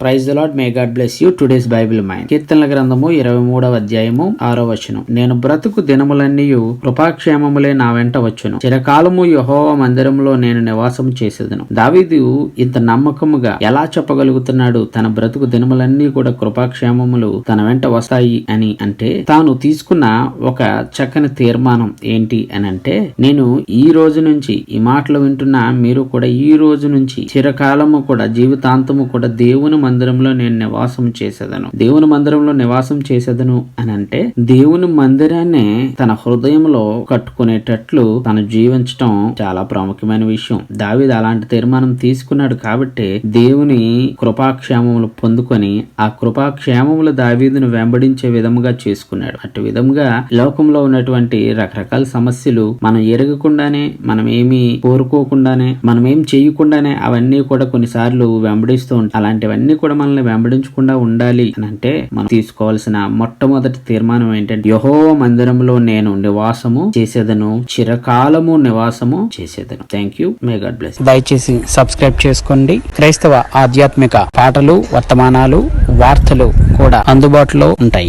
Praise the Lord, may God bless you. Today's Bible mind. కీర్తనల గ్రంథము 23వ అధ్యాయము 6వ వచనం. నేను బ్రతుకు దినములన్నీయు కృపాక్షేమములే నా వెంట వచ్చును, చిరకాలము యెహోవా మందిరములో నేను నివాసం చేసేదను. దావీదు ఇంత నమ్మకముగా ఎలా చెప్పగలుగుతున్నాడు తన బ్రతుకు దినములన్నీ కూడా కృపాక్షేమములు తన వెంట వస్తాయి అని? అంటే తాను తీసుకున్న ఒక చక్కని తీర్మానం ఏంటి అని అంటే, నేను ఈ రోజు నుంచి ఈ మాటలు వింటున్న మీరు కూడా ఈ రోజు నుంచి చిరకాలము కూడా జీవితాంతము కూడా దేవుని మందిరంలో నేను నివాసం చేసేదను. దేవుని మందిరంలో నివాసం చేసేదను అని అంటే దేవుని మందిరాన్ని తన హృదయంలో కట్టుకునేటట్లు తను జీవించటం చాలా ప్రాముఖ్యమైన విషయం. దావీదు అలాంటి తీర్మానం తీసుకున్నాడు కాబట్టి దేవుని కృపాక్షేమములు పొందుకొని ఆ కృపాక్షేమములు దావీదును వెంబడించే విధముగా చేసుకున్నాడు. అటు విధముగా లోకంలో ఉన్నటువంటి రకరకాల సమస్యలు మనం ఎరగకుండానే, మనం ఏమి కోరుకోకుండానే, మనం ఏం చేయకుండానే అవన్నీ కూడా కొన్నిసార్లు వెంబడిస్తూ ఉంటాయి. అలాంటివన్నీ కూడా మనల్ని వెంబడించకుండా ఉండాలి అని అంటే మనం తీసుకోవాల్సిన మొట్టమొదటి తీర్మానం ఏంటంటే, యెహోవా మందిరంలో నేను నివాసము చేసేదను, చిరకాలము నివాసము చేసేదను. Thank you. May God bless. దయచేసి సబ్స్క్రైబ్ చేసుకోండి. క్రైస్తవ ఆధ్యాత్మిక పాటలు, వర్తమానాలు, వార్తలు కూడా అందుబాటులో ఉంటాయి.